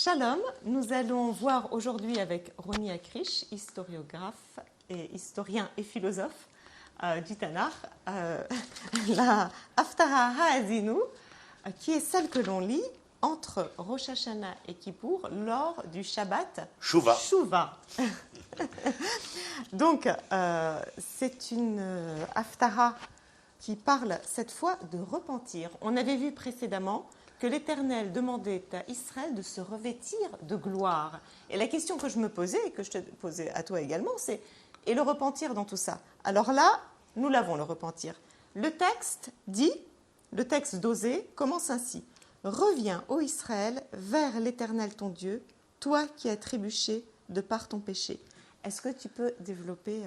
Shalom, nous allons voir aujourd'hui avec Roni Akrish, historiographe et historien et philosophe du Tanakh, la Haftara Ha'azinu, qui est celle que l'on lit entre Rosh Hashanah et Kippour lors du Shabbat Shuvah. Donc, c'est une Haftara qui parle cette fois de repentir. On avait vu précédemment que l'Éternel demandait à Israël de se revêtir de gloire. Et la question que je me posais, et que je te posais à toi également, c'est « et le repentir dans tout ça ?» Alors là, nous l'avons, le repentir. Le texte dit, le texte d'Osée commence ainsi. « Reviens, ô Israël, vers l'Éternel ton Dieu, toi qui as trébuché de par ton péché. » Est-ce que tu peux développer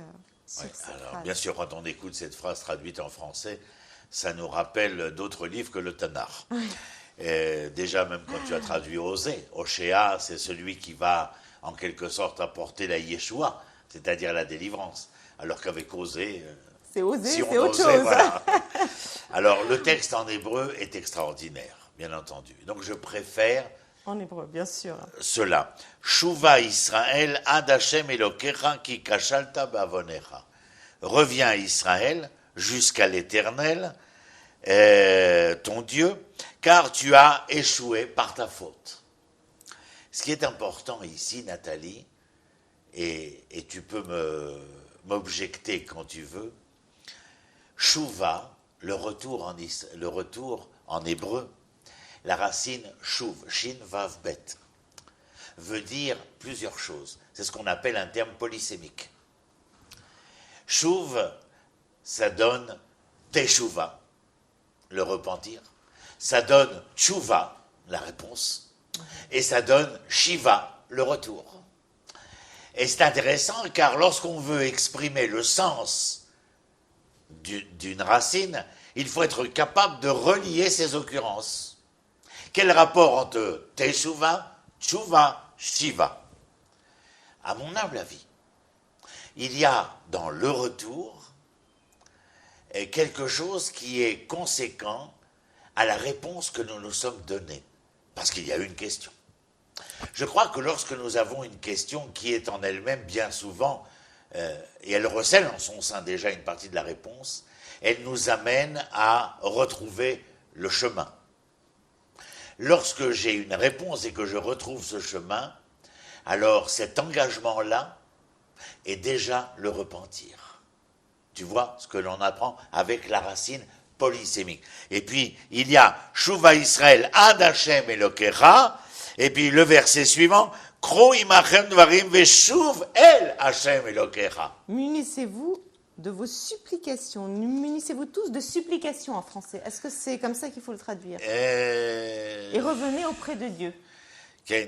sur cette phrase ? Bien sûr, quand on écoute cette phrase traduite en français, ça nous rappelle d'autres livres que le Tanakh. Oui. Et déjà, même quand tu as traduit Osée, Oshéa, c'est celui qui va en quelque sorte apporter la Yeshua, c'est-à-dire la délivrance. Alors qu'avec Osée, c'est Osée, si c'est autre chose. Voilà. Alors, le texte en hébreu est extraordinaire, bien entendu. Donc, je préfère en hébreu, bien sûr. Cela. Shuva Israël ad Hashem Elokecha ki kashalta ba'avonecha. Reviens Israël jusqu'à l'Éternel, ton Dieu, car tu as échoué par ta faute. Ce qui est important ici, Nathalie, et tu peux m'objecter quand tu veux, Shuva, le retour en hébreu, la racine shuv, shin vav bet, veut dire plusieurs choses. C'est ce qu'on appelle un terme polysémique. Shuv, ça donne teshuva, le repentir. Ça donne tshuva, la réponse. Et ça donne shiva, le retour. Et c'est intéressant car lorsqu'on veut exprimer le sens d'une racine, il faut être capable de relier ces occurrences. Quel rapport entre teshuva, tshuva, shiva? À mon humble avis, il y a dans le retour quelque chose qui est conséquent à la réponse que nous nous sommes donnée, parce qu'il y a une question. Je crois que lorsque nous avons une question qui est en elle-même bien souvent, et elle recèle en son sein déjà une partie de la réponse, elle nous amène à retrouver le chemin. Lorsque j'ai une réponse et que je retrouve ce chemin, alors cet engagement-là est déjà le repentir. Tu vois ce que l'on apprend avec la racine polysémique. Et puis, il y a Shuva Israël ad Hashem Elokecha, et puis le verset suivant, Kro imachem dvarim veshuv el Hashem Elokecha. Munissez-vous de vos supplications. Munissez-vous tous de supplications en français. Est-ce que c'est comme ça qu'il faut le traduire? Et revenez auprès de Dieu.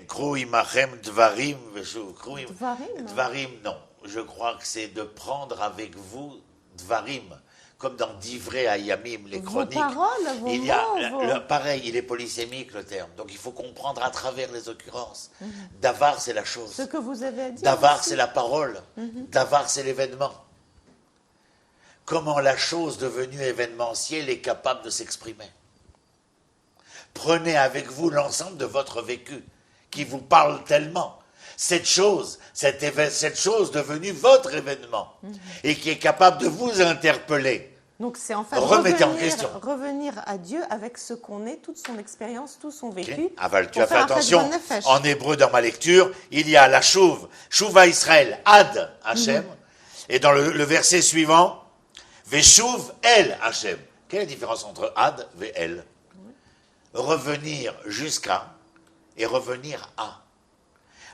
Kro imachem dvarim veshuv. Dvarim, non. Je crois que c'est de prendre avec vous dvarim, comme dans Divrei Hayamim, les chroniques. Vos paroles, vos il y a mots, pareil, il est polysémique le terme, donc il faut comprendre à travers les occurrences. Davar, c'est la chose. Ce que vous avez à dire. Davar, c'est la parole. Davar, c'est l'événement. Comment la chose devenue événementielle est capable de s'exprimer. Prenez avec vous l'ensemble de votre vécu, qui vous parle tellement. Cette chose devenue votre événement, et qui est capable de vous interpeller. Donc c'est en fait revenir à Dieu avec ce qu'on est, toute son expérience, tout son vécu. Okay. Aval, tu as fait attention, en hébreu dans ma lecture, il y a la Shuva Israël ad Hashem, et dans le verset suivant, Veshuv el Hashem. Quelle est la différence entre ad et el? Revenir jusqu'à et revenir à.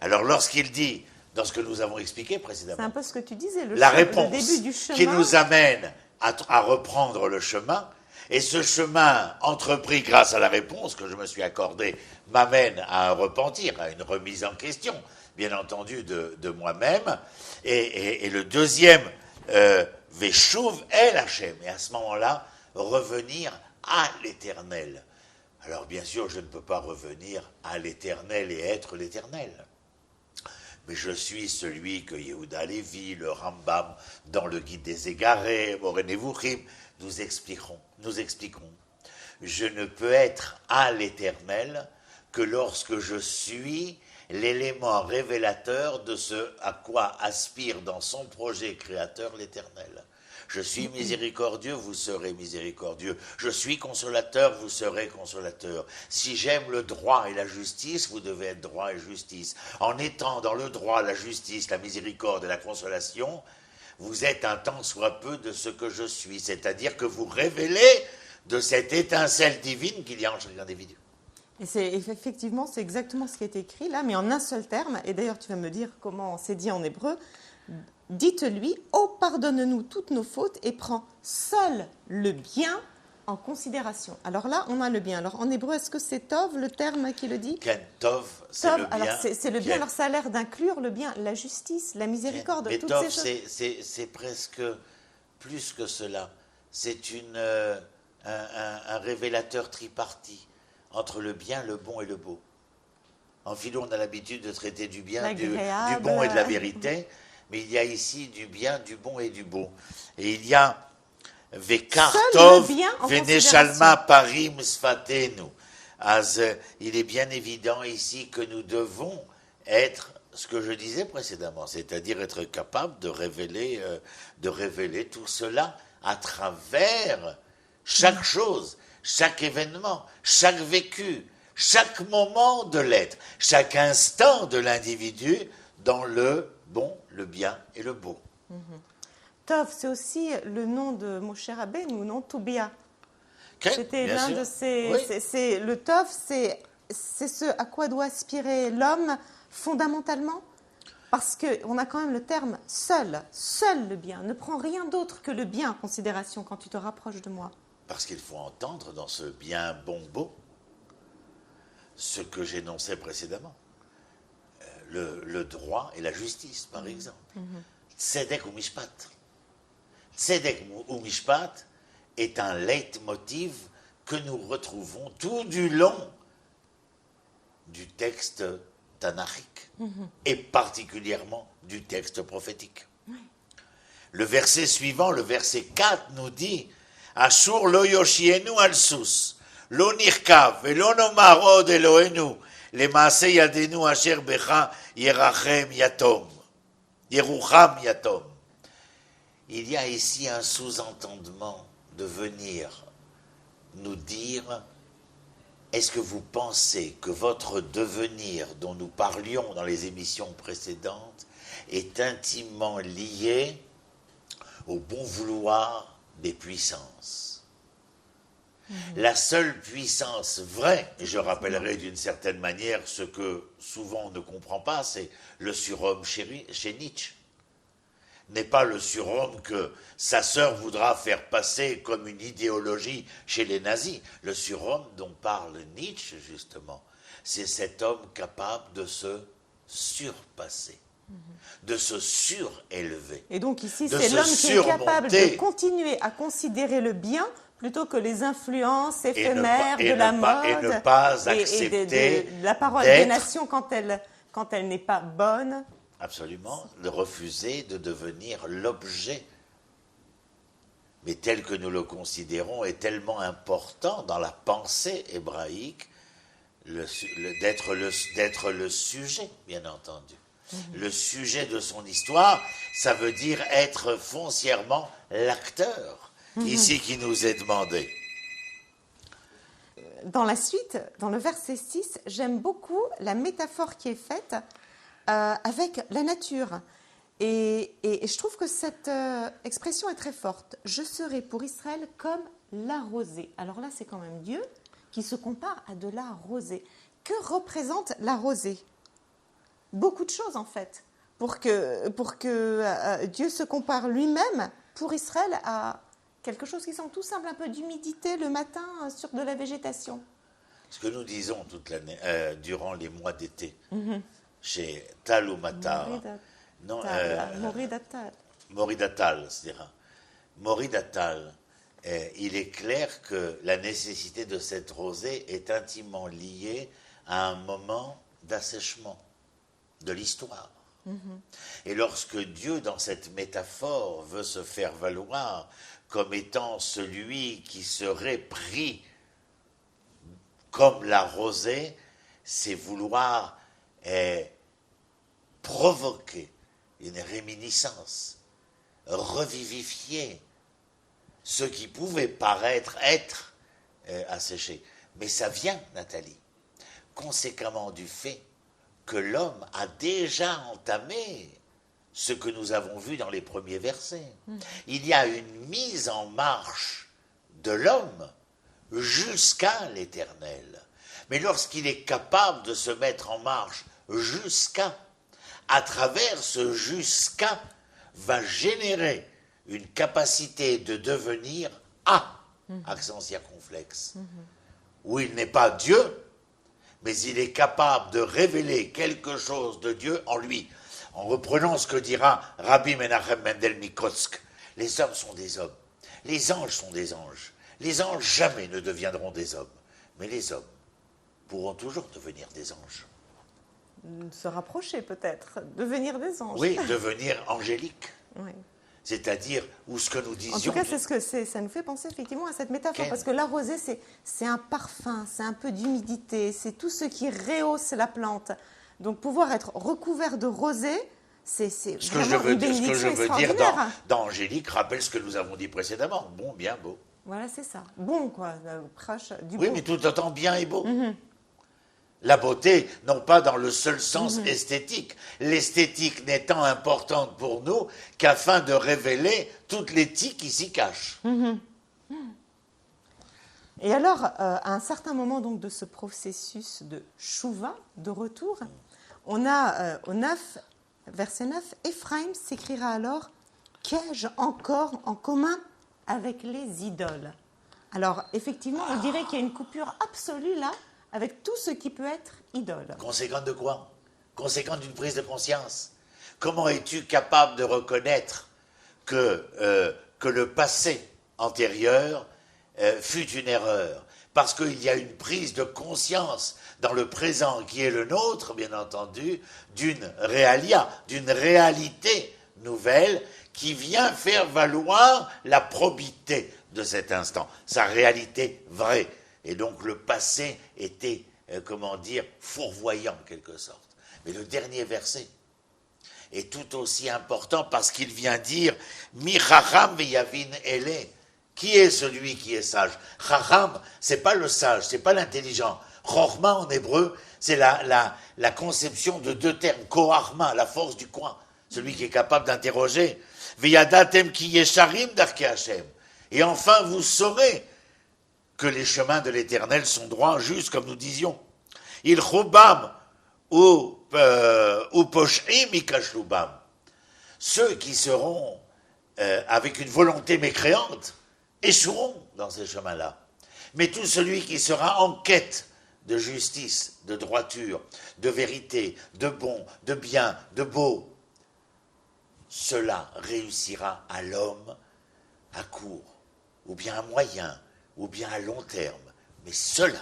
Alors lorsqu'il dit, dans ce que nous avons expliqué précédemment, c'est un peu ce que tu disais, la réponse le début du chemin, qui nous amène à reprendre le chemin, et ce chemin entrepris grâce à la réponse que je me suis accordée m'amène à un repentir, à une remise en question, bien entendu, de moi-même, et le deuxième, Veshuv el Hashem, et à ce moment-là, revenir à l'Éternel. Alors bien sûr, je ne peux pas revenir à l'Éternel et être l'Éternel. Mais je suis celui que Yehuda Lévi, le Rambam, dans le Guide des Égarés, Moreh Nevuchim, nous expliquons. Je ne peux être à l'Éternel que lorsque je suis l'élément révélateur de ce à quoi aspire dans son projet créateur l'Éternel. Je suis miséricordieux, vous serez miséricordieux. Je suis consolateur, vous serez consolateur. Si j'aime le droit et la justice, vous devez être droit et justice. En étant dans le droit, la justice, la miséricorde et la consolation, vous êtes un tant soit peu de ce que je suis. C'est-à-dire que vous révélez de cette étincelle divine qu'il y a en chaque individu. Et effectivement, c'est exactement ce qui est écrit là, mais en un seul terme. Et d'ailleurs, tu vas me dire comment c'est dit en hébreu. Dites-lui, oh, pardonne-nous toutes nos fautes et prends seul le bien en considération. Alors là, on a le bien. Alors en hébreu, est-ce que c'est tov, le terme qui le dit? Ken tov, c'est le bien. Alors c'est le bien. Alors ça a l'air d'inclure le bien, la justice, la miséricorde, mais toutes tov, ces choses. c'est presque plus que cela. C'est un révélateur tripartite entre le bien, le bon et le beau. En philo, on a l'habitude de traiter du bien, du bon et de la vérité. Mais il y a ici du bien, du bon et du beau. Et il y a Vekartov, Veneshalma Parim Sfatenu. Il est bien évident ici que nous devons être ce que je disais précédemment, c'est-à-dire être capable de révéler tout cela à travers chaque chose, chaque événement, chaque vécu, chaque moment de l'être, chaque instant de l'individu dans le bon, le bien et le beau. Tov, c'est aussi le nom de Moshe Rabbeinu, non Toubia. C'était l'un de ces... Oui. Le Tov, c'est ce à quoi doit aspirer l'homme fondamentalement. Parce qu'on a quand même le terme seul le bien. Ne prends rien d'autre que le bien en considération quand tu te rapproches de moi. Parce qu'il faut entendre dans ce bien bon beau ce que j'énonçais précédemment. Le droit et la justice, par exemple. Tzedek ou Mishpat. Tzedek ou Mishpat est un leitmotiv que nous retrouvons tout du long du texte tanachique et particulièrement du texte prophétique. Le verset suivant, le verset 4, nous dit Ashur lo yoshienu al sus, lo nirkav, velo nomar od Elohenu, למעשה ידינו אשר בך ירחם יתום. Yerucham Yatom. Il y a ici un sous-entendement de venir nous dire est-ce que vous pensez que votre devenir dont nous parlions dans les émissions précédentes est intimement lié au bon vouloir des puissances? La seule puissance vraie, et je rappellerai d'une certaine manière ce que souvent on ne comprend pas, c'est le surhomme chez Nietzsche. N'est pas le surhomme que sa sœur voudra faire passer comme une idéologie chez les nazis. Le surhomme dont parle Nietzsche, justement, c'est cet homme capable de se surpasser, de se surélever. Et donc ici, c'est l'homme qui est capable de continuer à considérer le bien plutôt que les influences éphémères de la mode et ne pas accepter de la parole des nations quand elle n'est pas bonne. Absolument, de refuser de devenir l'objet. Mais tel que nous le considérons est tellement important dans la pensée hébraïque d'être le sujet, bien entendu. Le sujet de son histoire, ça veut dire être foncièrement l'acteur. Ici qui nous est demandé. Dans la suite, dans le verset 6, j'aime beaucoup la métaphore qui est faite avec la nature. Et je trouve que cette expression est très forte. Je serai pour Israël comme la rosée. Alors là, c'est quand même Dieu qui se compare à de la rosée. Que représente la rosée? Beaucoup de choses en fait. Pour que Dieu se compare lui-même pour Israël à quelque chose qui semble tout simple, un peu d'humidité le matin sur de la végétation. Ce que nous disons toute l'année, durant les mois d'été, chez Tal ou Matar. Moridatal, c'est-à-dire. Moridatal, il est clair que la nécessité de cette rosée est intimement liée à un moment d'assèchement de l'histoire. Et lorsque Dieu, dans cette métaphore, veut se faire valoir comme étant celui qui serait pris comme la rosée, c'est vouloir est provoquer une réminiscence, revivifier ce qui pouvait paraître être asséché. Mais ça vient, Nathalie, conséquemment du fait que l'homme a déjà entamé ce que nous avons vu dans les premiers versets. Il y a une mise en marche de l'homme jusqu'à l'Éternel. Mais lorsqu'il est capable de se mettre en marche jusqu'à, à travers ce jusqu'à, va générer une capacité de devenir accent circonflexe, où il n'est pas Dieu, mais il est capable de révéler quelque chose de Dieu en lui. En reprenant ce que dira Rabbi Menachem Mendel Mikosk, les hommes sont des hommes, les anges sont des anges. Les anges jamais ne deviendront des hommes, mais les hommes pourront toujours devenir des anges. Se rapprocher peut-être, devenir des anges. Oui, devenir angéliques. Oui. C'est-à-dire, ou ce que nous disions... En tout cas, ça nous fait penser effectivement à cette métaphore, parce que la rosée, c'est un parfum, c'est un peu d'humidité, c'est tout ce qui rehausse la plante. Donc pouvoir être recouvert de rosée, c'est ce que je veux dire dans Angélique rappelle ce que nous avons dit précédemment. Bon, bien, beau. Voilà, c'est ça. Bon, quoi, proche du oui, beau. mais tout autant bien et beau. La beauté, non pas dans le seul sens esthétique. L'esthétique n'étant importante pour nous qu'afin de révéler toute l'éthique qui s'y cache. Et alors, à un certain moment donc, de ce processus de chouva, de retour, on a au 9, verset 9, Éphraïm s'écriera alors « Qu'ai-je encore en commun avec les idoles ?» Alors, effectivement, on dirait qu'il y a une coupure absolue là, avec tout ce qui peut être idole. Conséquente de quoi? Conséquente d'une prise de conscience. Comment es-tu capable de reconnaître que le passé antérieur fut une erreur? Parce qu'il y a une prise de conscience dans le présent qui est le nôtre, bien entendu, d'une réalia, d'une réalité nouvelle qui vient faire valoir la probité de cet instant, sa réalité vraie. Et donc le passé était, fourvoyant en quelque sorte. Mais le dernier verset est tout aussi important parce qu'il vient dire « Mi chacham veyavin ele » Qui est celui qui est sage? Chacham, c'est pas le sage, c'est pas l'intelligent. Chorma en hébreu, c'est la conception de deux termes. Koharma, la force du coin. Celui qui est capable d'interroger. Veyadatem ki yesharim darke Hashem. Et enfin, vous saurez que les chemins de l'Éternel sont droits, justes, comme nous disions. Il chobam ou poshim ikashlubam. Ceux qui seront avec une volonté mécréante échoueront dans ces chemins-là. Mais tout celui qui sera en quête de justice, de droiture, de vérité, de bon, de bien, de beau, cela réussira à l'homme à court, ou bien à moyen, ou bien à long terme. Mais cela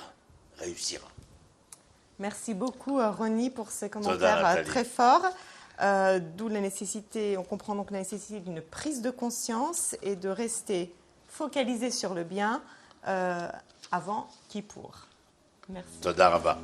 réussira. Merci beaucoup, Ronnie, pour ce commentaire très fort. D'où la nécessité, on comprend donc la nécessité d'une prise de conscience et de rester focalisé sur le bien avant Kippour. Merci. Toda Rabba.